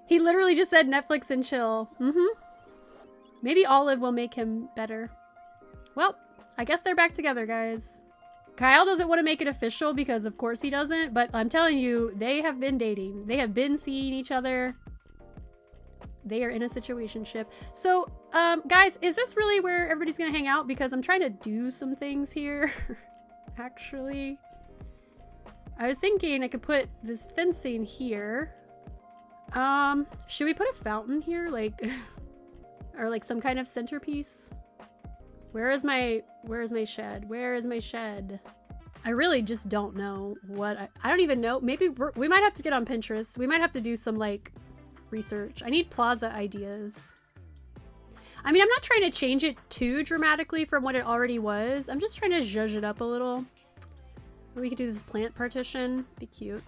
He literally just said Netflix and chill. Maybe Olive will make him better. Well, I guess they're back together, guys. Kyle doesn't want to make it official because of course he doesn't, but I'm telling you, they have been dating. They have been seeing each other. They are in a situationship. So, guys, is this really where everybody's gonna hang out? Because I'm trying to do some things here, actually. I was thinking I could put this fencing here. Should we put a fountain here? Like, or like some kind of centerpiece? Where is my shed? Where is my shed? I really just don't know what I don't even know. Maybe we might have to get on Pinterest. We might have to do some like research. I need Plaza ideas. I mean, I'm not trying to change it too dramatically from what it already was. I'm just trying to zhuzh it up a little. We could do this plant partition. Be cute.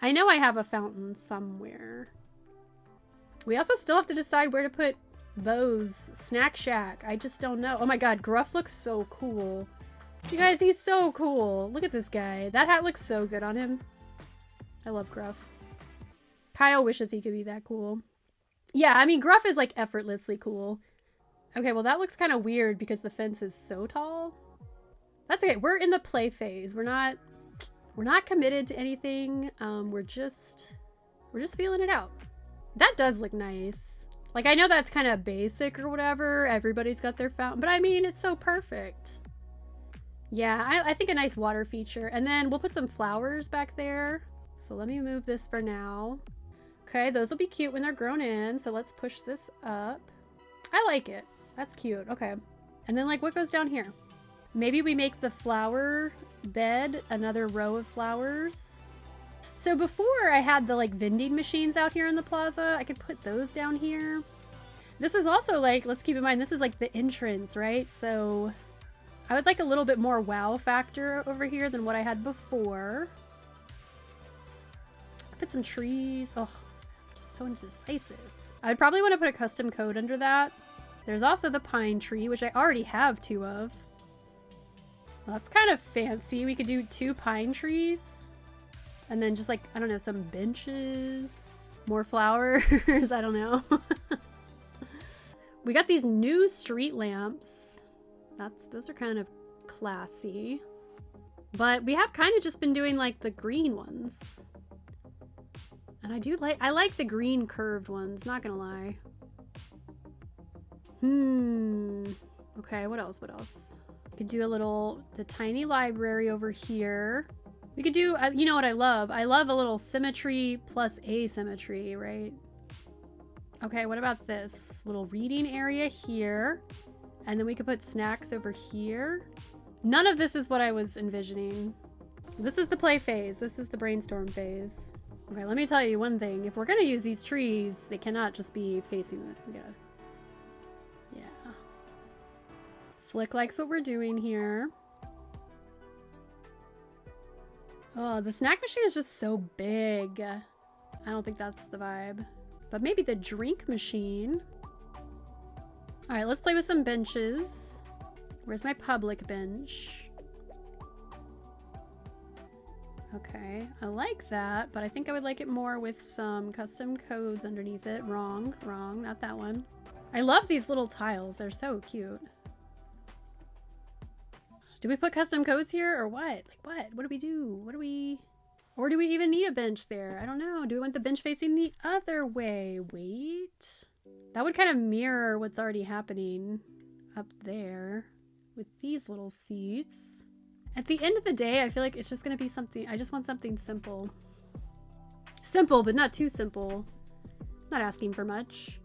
I know I have a fountain somewhere. We also still have to decide where to put Bose Snack Shack. I just don't know. Oh my God, Gruff looks so cool. You guys, he's so cool. Look at this guy. That hat looks so good on him. I love Gruff. Kyle wishes he could be that cool. Yeah, I mean, Gruff is like effortlessly cool. Okay, well that looks kind of weird because the fence is so tall. That's okay. We're in the play phase. We're not committed to anything. We're just feeling it out. That does look nice. Like, I know that's kind of basic or whatever. Everybody's got their fountain, but I mean, it's so perfect. Yeah, I think a nice water feature. And then we'll put some flowers back there. So let me move this for now. Okay, those will be cute when they're grown in. So let's push this up. I like it. That's cute. Okay. And then like what goes down here? Maybe we make the flower bed another row of flowers. So before I had the like vending machines out here in the plaza, I could put those down here. This is also like, let's keep in mind, this is like the entrance, right? So I would like a little bit more wow factor over here than what I had before. Put some trees. Oh, just so indecisive. I would probably want to put a custom code under that. There's also the pine tree, which I already have 2 of. Well, that's kind of fancy. We could do 2 pine trees. And then just like, I don't know, some benches. More flowers. I don't know. We got these new street lamps. Those are kind of classy. But we have kind of just been doing like the green ones. And I like the green curved ones, not gonna lie. Okay, what else? Could do the tiny library over here. We could do, you know what I love? I love a little symmetry plus asymmetry, right? Okay, what about this little reading area here? And then we could put snacks over here. None of this is what I was envisioning. This is the play phase. This is the brainstorm phase. Okay, let me tell you one thing. If we're gonna use these trees, they cannot just be facing the, yeah. Flick likes what we're doing here. Oh, the snack machine is just so big. I don't think that's the vibe. But maybe the drink machine. All right, let's play with some benches. Where's my public bench? Okay, I like that, but I think I would like it more with some custom codes underneath it. Wrong, not that one. I love these little tiles. They're so cute. Do we put custom codes here or what? Like what? What do we do? Or do we even need a bench there? I don't know. Do we want the bench facing the other way? Wait. That would kind of mirror what's already happening. up there with these little seats. At the end of the day, I feel like it's just gonna be something, I just want something simple. Simple, but not too simple. Not asking for much.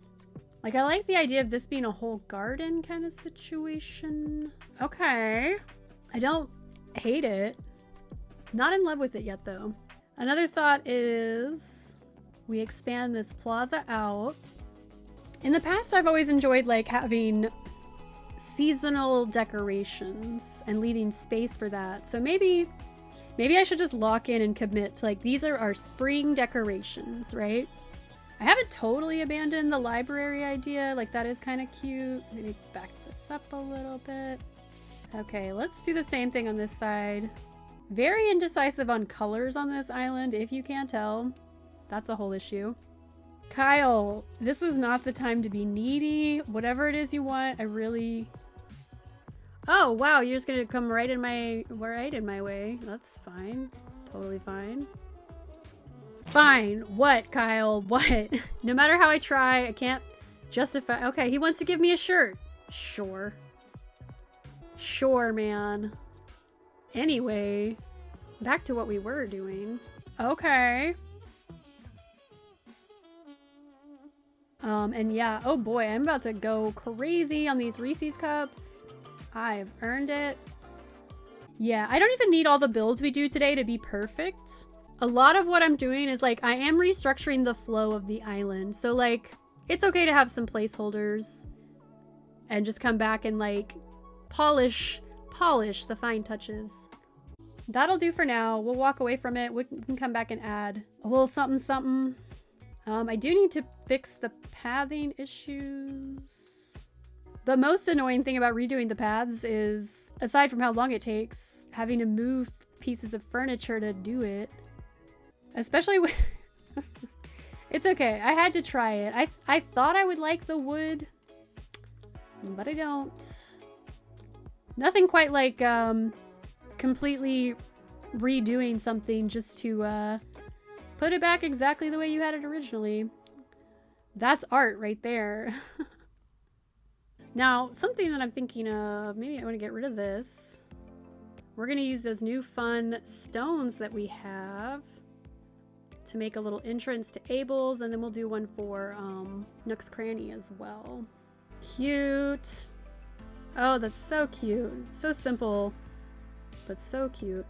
Like, I like the idea of this being a whole garden kind of situation. Okay. I don't hate it. Not in love with it yet, though. Another thought is we expand this plaza out. In the past, I've always enjoyed like having seasonal decorations and leaving space for that. So maybe I should just lock in and commit to like, these are our spring decorations, right? I haven't totally abandoned the library idea. Like, that is kind of cute. Maybe back this up a little bit. Okay, let's do the same thing on this side. Very indecisive on colors on this island, if you can't tell. That's a whole issue. Kyle, this is not the time to be needy. Whatever it is you want, I really... Oh, wow, you're just gonna come right in my way. That's fine. Totally fine. Fine. What, Kyle? What? No matter how I try, I can't justify... Okay, he wants to give me a shirt. Sure. Sure, man. Anyway, back to what we were doing. Okay. And yeah, oh boy, I'm about to go crazy on these Reese's cups. I've earned it. Yeah, I don't even need all the builds we do today to be perfect. A lot of what I'm doing is like, I am restructuring the flow of the island. So like, it's okay to have some placeholders and just come back and like polish the fine touches. That'll do for now. We'll walk away from it. We can come back and add a little something something. I do need to fix the pathing issues. The most annoying thing about redoing the paths is, aside from how long it takes, having to move pieces of furniture to do it. Especially with... It's okay. I had to try it. I thought I would like the wood, but I don't. Nothing quite like completely redoing something just to put it back exactly the way you had it originally. That's art right there. Now, something that I'm thinking of, maybe I want to get rid of this. We're going to use those new fun stones that we have to make a little entrance to Abel's, and then we'll do one for Nook's Cranny as well. Cute. Oh, that's so cute. So simple, but so cute.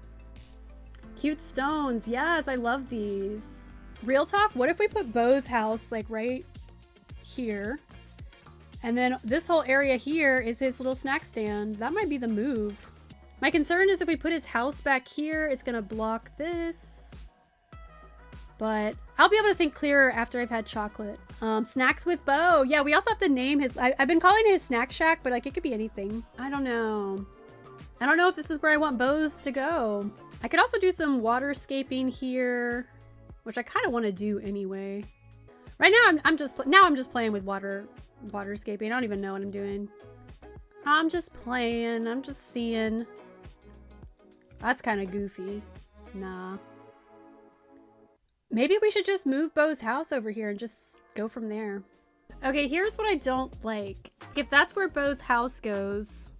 Cute stones. Yes, I love these. Real talk, what if we put Bo's house like right here? And then this whole area here is his little snack stand. That might be the move. My concern is if we put his house back here, it's gonna block this. But I'll be able to think clearer after I've had chocolate. Snacks with Bo. Yeah, we also have to name his... I've been calling it his snack shack, but like it could be anything. I don't know. I don't know if this is where I want Bo's to go. I could also do some waterscaping here, which I kind of want to do anyway. Right now, I'm just playing with waterscaping. I don't even know what I'm doing. I'm just playing. I'm just seeing. That's kind of goofy. Nah. Maybe we should just move Bo's house over here and just go from there. Okay, here's what I don't like. If that's where Bo's house goes,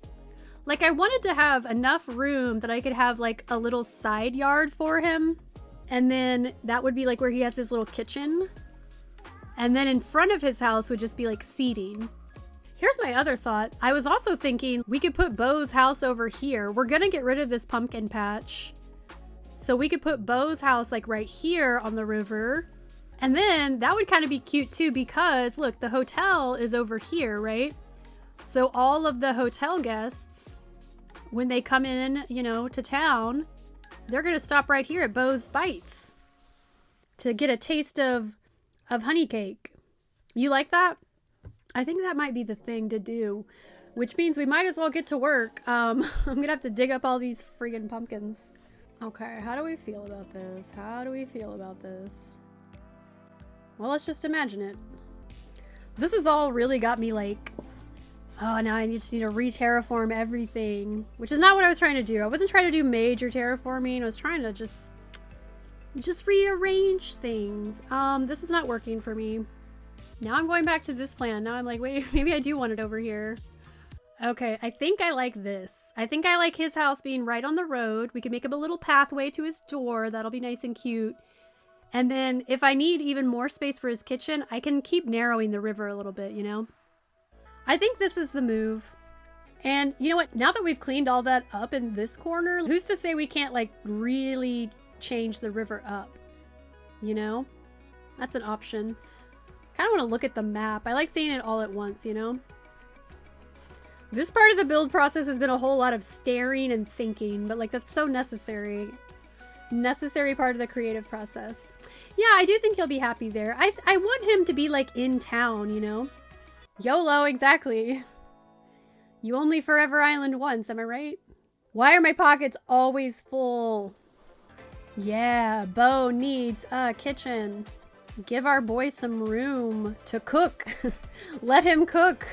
like I wanted to have enough room that I could have like a little side yard for him. And then that would be like where he has his little kitchen. And then in front of his house would just be like seating. Here's my other thought. I was also thinking we could put Bo's house over here. We're gonna get rid of this pumpkin patch. So we could put Bo's house like right here on the river. And then that would kind of be cute too because look, the hotel is over here, right? So all of the hotel guests, when they come in, you know, to town, they're going to stop right here at Bo's Bites to get a taste of honey cake. You like that? I think that might be the thing to do, which means we might as well get to work. I'm going to have to dig up all these friggin' pumpkins. Okay, how do we feel about this? How do we feel about this? Well, let's just imagine it. This has all really got me like, oh, now I just need to re-terraform everything, which is not what I was trying to do. I wasn't trying to do major terraforming. I was trying to just rearrange things. This is not working for me. Now I'm going back to this plan. Now I'm like, wait, maybe I do want it over here. Okay, I think I like this. I think I like his house being right on the road. We could make him a little pathway to his door. That'll be nice and cute. And then if I need even more space for his kitchen, I can keep narrowing the river a little bit, you know? I think this is the move. And you know what? Now that we've cleaned all that up in this corner, who's to say we can't like really change the river up? You know? That's an option. Kind of want to look at the map. I like seeing it all at once, you know? This part of the build process has been a whole lot of staring and thinking, but like that's so necessary. Necessary part of the creative process. Yeah, I do think he'll be happy there. I want him to be like in town, you know? YOLO, exactly. You only forever island once, am I right? Why are my pockets always full? Yeah, Bo needs a kitchen. Give our boy some room to cook. Let him cook.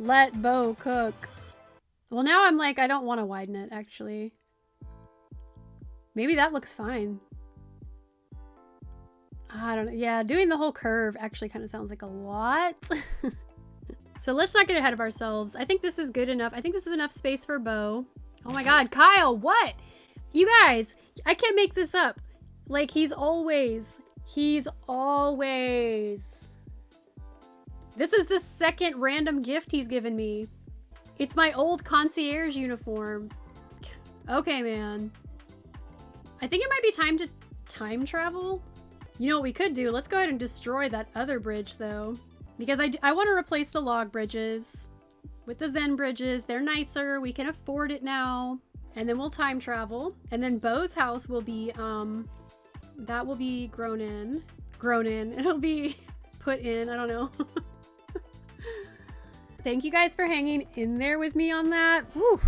Let Bo cook. Well, now I'm like, I don't want to widen it, actually. Maybe that looks fine. I don't know. Yeah, doing the whole curve actually kind of sounds like a lot. So let's not get ahead of ourselves. I think this is good enough. I think this is enough space for Bo. Oh my God, Kyle, what? You guys, I can't make this up. Like he's always. This is the second random gift he's given me. It's my old concierge uniform. Okay, man. I think it might be time to time travel. You know what we could do? Let's go ahead and destroy that other bridge though. Because I want to replace the log bridges with the Zen bridges. They're nicer. We can afford it now. And then we'll time travel. And then Bo's house will be, that will be grown in. It'll be put in. I don't know. Thank you guys for hanging in there with me on that. Woo.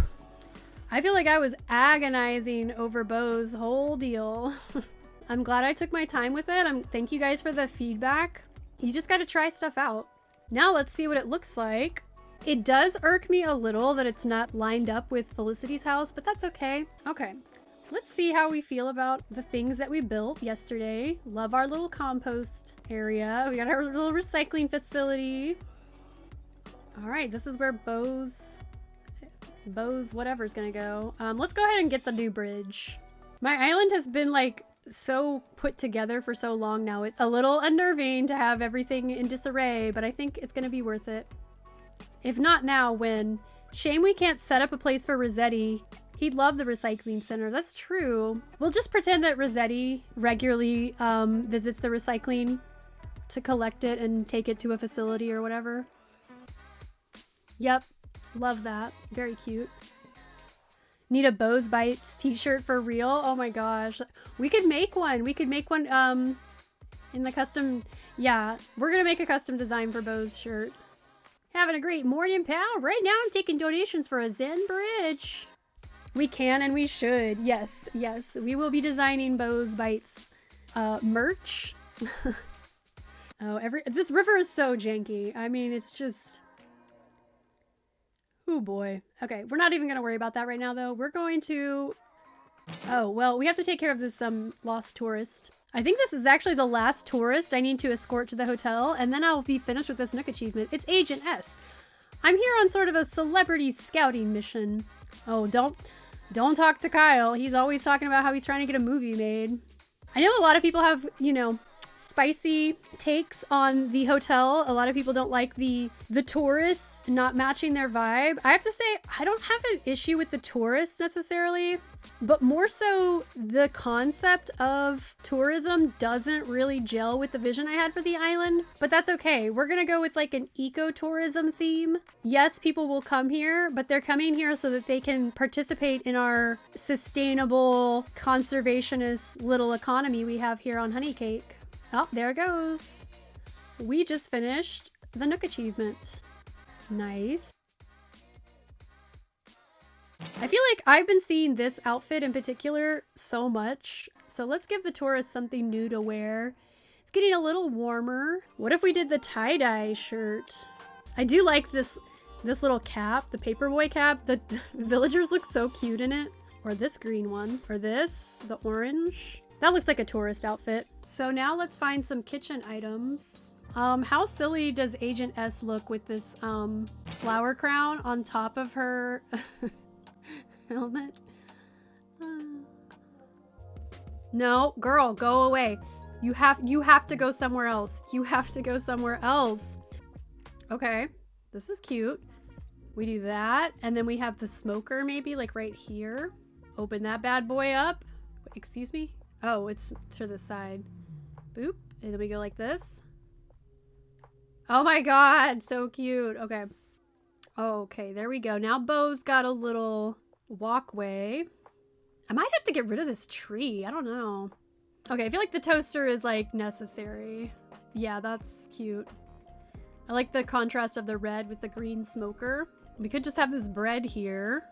I feel like I was agonizing over Bo's whole deal. I'm glad I took my time with it. Thank you guys for the feedback. You just got to try stuff out. Now let's see what it looks like. It does irk me a little that it's not lined up with Felicity's house, but that's okay. Okay, let's see how we feel about the things that we built yesterday. Love our little compost area. We got our little recycling facility. All right, this is where Bose whatever's gonna go. Let's go ahead and get the new bridge. My island has been like so put together for so long now. It's a little unnerving to have everything in disarray, but I think it's gonna be worth it. If not now, when? Shame we can't set up a place for Rossetti. He'd love the recycling center. That's true. We'll just pretend that Rossetti regularly visits the recycling to collect it and take it to a facility or whatever. Yep, love that. Very cute. Need a Bose Bites t-shirt for real? Oh my gosh. We could make one. We could make one in the custom. Yeah, we're gonna make a custom design for Bose shirt. Having a great morning, pal. Right now I'm taking donations for a Zen bridge. We can and we should. Yes, yes. We will be designing Bose Bites merch. Oh, this river is so janky. I mean, it's just... Oh boy. Okay, we're not even gonna worry about that right now though. We're going to... Oh, well, we have to take care of this lost tourist. I think this is actually the last tourist I need to escort to the hotel, and then I'll be finished with this Nook achievement. It's Agent S. I'm here on sort of a celebrity scouting mission. Oh, don't talk to Kyle. He's always talking about how he's trying to get a movie made. I know a lot of people have, you know, spicy takes on the hotel. A lot of people don't like the tourists not matching their vibe. I have to say, I don't have an issue with the tourists necessarily, but more so the concept of tourism doesn't really gel with the vision I had for the island, but that's okay. We're gonna go with like an eco-tourism theme. Yes, people will come here, but they're coming here so that they can participate in our sustainable, conservationist little economy we have here on Honeycake. Oh, there it goes. We just finished the Nook achievement. Nice. I feel like I've been seeing this outfit in particular so much. So let's give the tourists something new to wear. It's getting a little warmer. What if we did the tie-dye shirt? I do like this little cap, the paperboy cap. The villagers look so cute in it. Or this green one. Or this, the orange. That looks like a tourist outfit. So now let's find some kitchen items. How silly does Agent S look with this flower crown on top of her helmet? No, girl, go away. You have to go somewhere else. You have to go somewhere else. Okay, this is cute. We do that, and then we have the smoker maybe like right here. Open that bad boy up. Excuse me? Oh, it's to the side. Boop, and then we go like this. Oh my god, so cute. Okay. Okay, there we go. Now Bose got a little walkway. I might have to get rid of this tree. I don't know. Okay, I feel like the toaster is like necessary. Yeah, that's cute. I like the contrast of the red with the green smoker. We could just have this bread here.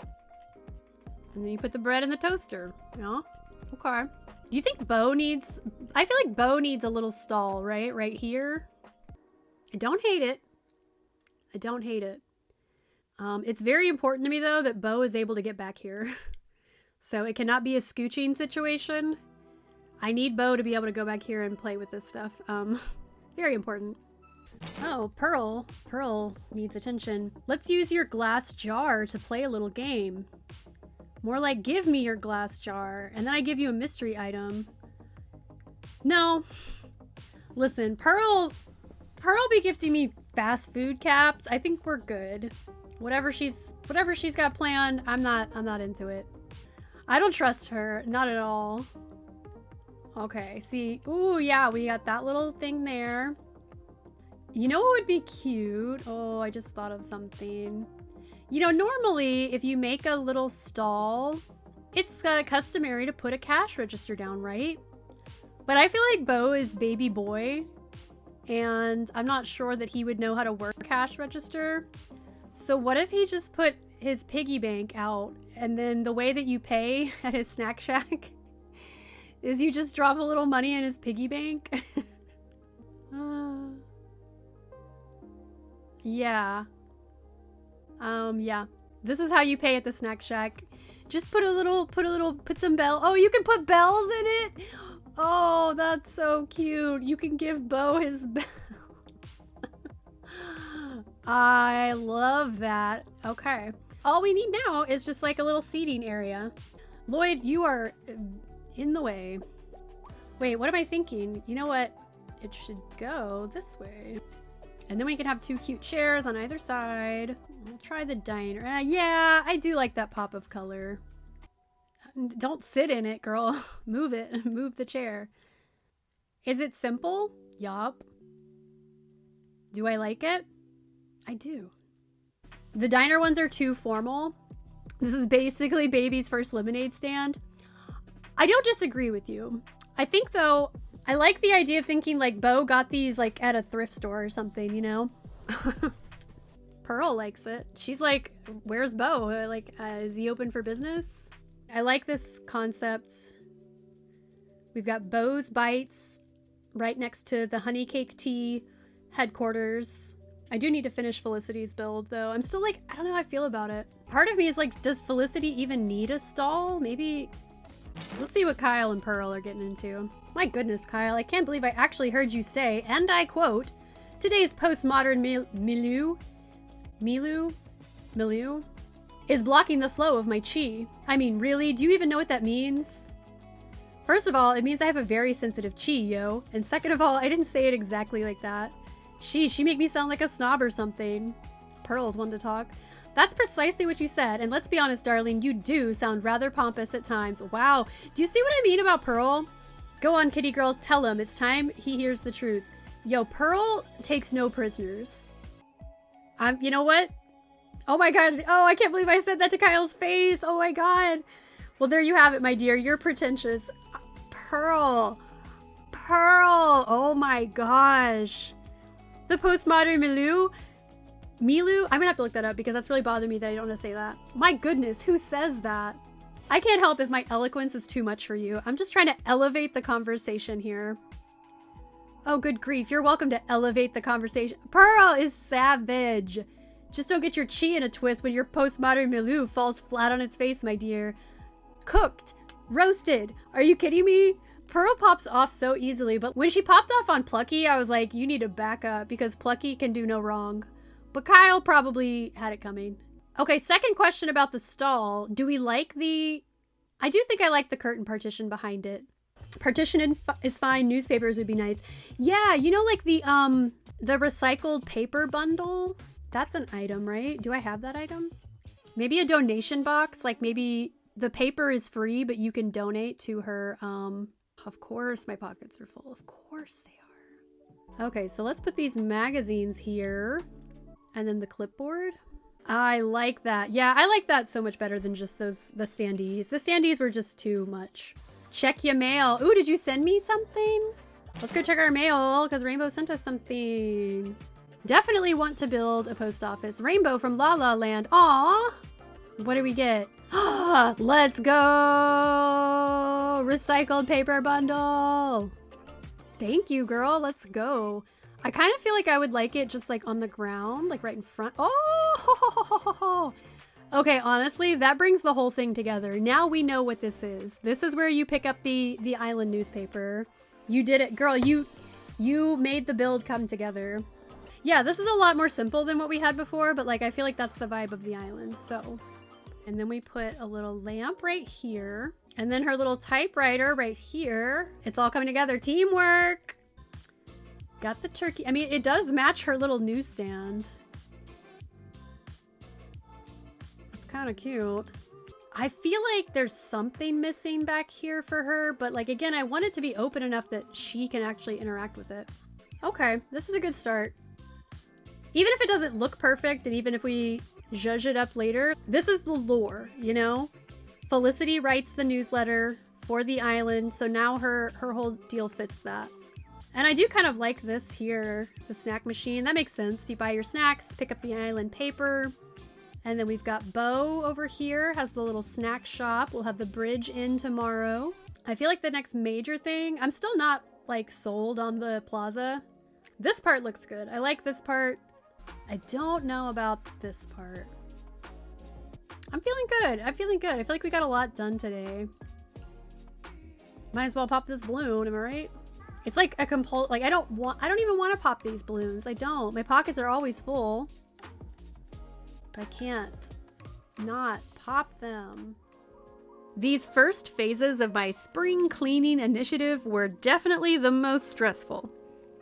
And then you put the bread in the toaster. Yeah, okay. Do you think Bo needs... I feel like Bo needs a little stall, right? Right here. I don't hate it. I don't hate it. It's very important to me, though, that Bo is able to get back here. So it cannot be a scooching situation. I need Bo to be able to go back here and play with this stuff. Very important. Oh, Pearl. Pearl needs attention. Let's use your glass jar to play a little game. More like, give me your glass jar, and then I give you a mystery item. No. Listen, Pearl be gifting me fast food caps. I think we're good. Whatever she's got planned, I'm not into it. I don't trust her, not at all. Okay, see, ooh, yeah, we got that little thing there. You know what would be cute? Oh, I just thought of something. You know, normally, if you make a little stall, it's customary to put a cash register down, right? But I feel like Bo is baby boy, and I'm not sure that he would know how to work a cash register. So what if he just put his piggy bank out, and then the way that you pay at his snack shack is you just drop a little money in his piggy bank? Yeah. Yeah. This is how you pay at the snack shack. Just put some bells. Oh, you can put bells in it? Oh, that's so cute. You can give Bo his bells. I love that. Okay. All we need now is just like a little seating area. Lloyd, you are in the way. Wait, what am I thinking? You know what? It should go this way. And then we can have two cute chairs on either side. We'll try the diner. Yeah, I do like that pop of color. Don't sit in it, girl. Move it. Move the chair. Is it simple? Yup. Do I like it? I do. The diner ones are too formal. This is basically baby's first lemonade stand. I don't disagree with you. I think, though, I like the idea of thinking like Bo got these like at a thrift store or something, you know? Pearl likes it. She's like, where's Bo? Like, is he open for business? I like this concept. We've got Bo's Bites right next to the Honey Cake Tea headquarters. I do need to finish Felicity's build, though. I'm still like, I don't know how I feel about it. Part of me is like, does Felicity even need a stall? Maybe. Let's see what Kyle and Pearl are getting into. My goodness, Kyle, I can't believe I actually heard you say, and I quote, today's postmodern milieu is blocking the flow of my chi. I mean, really? Do you even know what that means? First of all, it means I have a very sensitive chi, yo. And second of all, I didn't say it exactly like that. She make me sound like a snob or something. Pearl's one to talk. That's precisely what you said, and let's be honest, darling, you do sound rather pompous at times. Wow, do you see what I mean about Pearl? Go on, kitty girl, tell him. It's time he hears the truth. Yo, Pearl takes no prisoners. You know what? Oh my god, oh, I can't believe I said that to Kyle's face. Oh my god. Well, there you have it, my dear. You're pretentious. Pearl. Oh my gosh. The postmodern milieu? Milu? I'm gonna have to look that up because that's really bothering me that I don't want to say that. My goodness, who says that? I can't help if my eloquence is too much for you. I'm just trying to elevate the conversation here. Oh, good grief. You're welcome to elevate the conversation. Pearl is savage. Just don't get your chi in a twist when your postmodern milieu falls flat on its face, my dear. Cooked. Roasted. Are you kidding me? Pearl pops off so easily, but when she popped off on Plucky, I was like, you need to back up because Plucky can do no wrong. But Kyle probably had it coming. Okay, second question about the stall. Do we like the... I do think I like the curtain partition behind it. Partition is fine. Newspapers would be nice. Yeah, you know, like the recycled paper bundle? That's an item, right? Do I have that item? Maybe a donation box. Like maybe the paper is free, but you can donate to her. Of course my pockets are full. Of course they are. Okay, so let's put these magazines here. And then the clipboard. I like that. Yeah, I like that so much better than just the standees. The standees were just too much. Check your mail. Ooh, did you send me something? Let's go check our mail because Rainbow sent us something. Definitely want to build a post office. Rainbow from La La Land. Aw. What did we get? Let's go. Recycled paper bundle. Thank you, girl. Let's go. I kind of feel like I would like it just like on the ground, like right in front. Oh, okay. Honestly, that brings the whole thing together. Now we know what this is. This is where you pick up the island newspaper. You did it, girl. You made the build come together. Yeah, this is a lot more simple than what we had before, but like I feel like that's the vibe of the island. So, and then we put a little lamp right here, and then her little typewriter right here. It's all coming together. Teamwork. Got the turkey. I mean, it does match her little newsstand. It's kind of cute. I feel like there's something missing back here for her, but like, again, I want it to be open enough that she can actually interact with it. Okay, this is a good start. Even if it doesn't look perfect, and even if we zhuzh it up later, this is the lore, you know? Felicity writes the newsletter for the island, so now her whole deal fits that. And I do kind of like this here, the snack machine. That makes sense. You buy your snacks, pick up the island paper. And then we've got Bo over here, has the little snack shop. We'll have the bridge in tomorrow. I feel like the next major thing, I'm still not like sold on the plaza. This part looks good. I like this part. I don't know about this part. I'm feeling good. I'm feeling good. I feel like we got a lot done today. Might as well pop this balloon, am I right? It's like a like I don't even want to pop these balloons. I don't. My pockets are always full. But I can't not pop them. These first phases of my spring cleaning initiative were definitely the most stressful.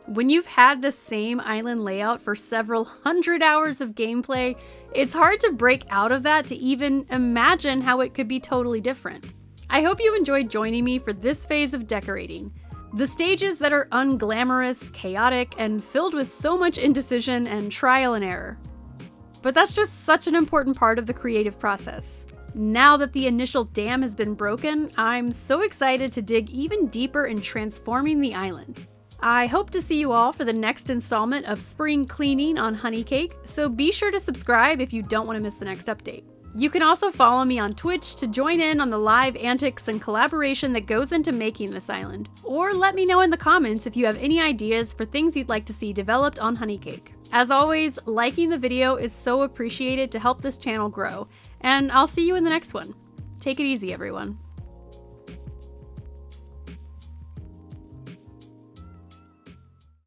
When you've had the same island layout for several hundred hours of gameplay, it's hard to break out of that to even imagine how it could be totally different. I hope you enjoyed joining me for this phase of decorating. The stages that are unglamorous, chaotic, and filled with so much indecision and trial and error. But that's just such an important part of the creative process. Now that the initial dam has been broken, I'm so excited to dig even deeper in transforming the island. I hope to see you all for the next installment of Spring Cleaning on Honeycake, so be sure to subscribe if you don't want to miss the next update. You can also follow me on Twitch to join in on the live antics and collaboration that goes into making this island. Or let me know in the comments if you have any ideas for things you'd like to see developed on Honeycake. As always, liking the video is so appreciated to help this channel grow, and I'll see you in the next one. Take it easy, everyone.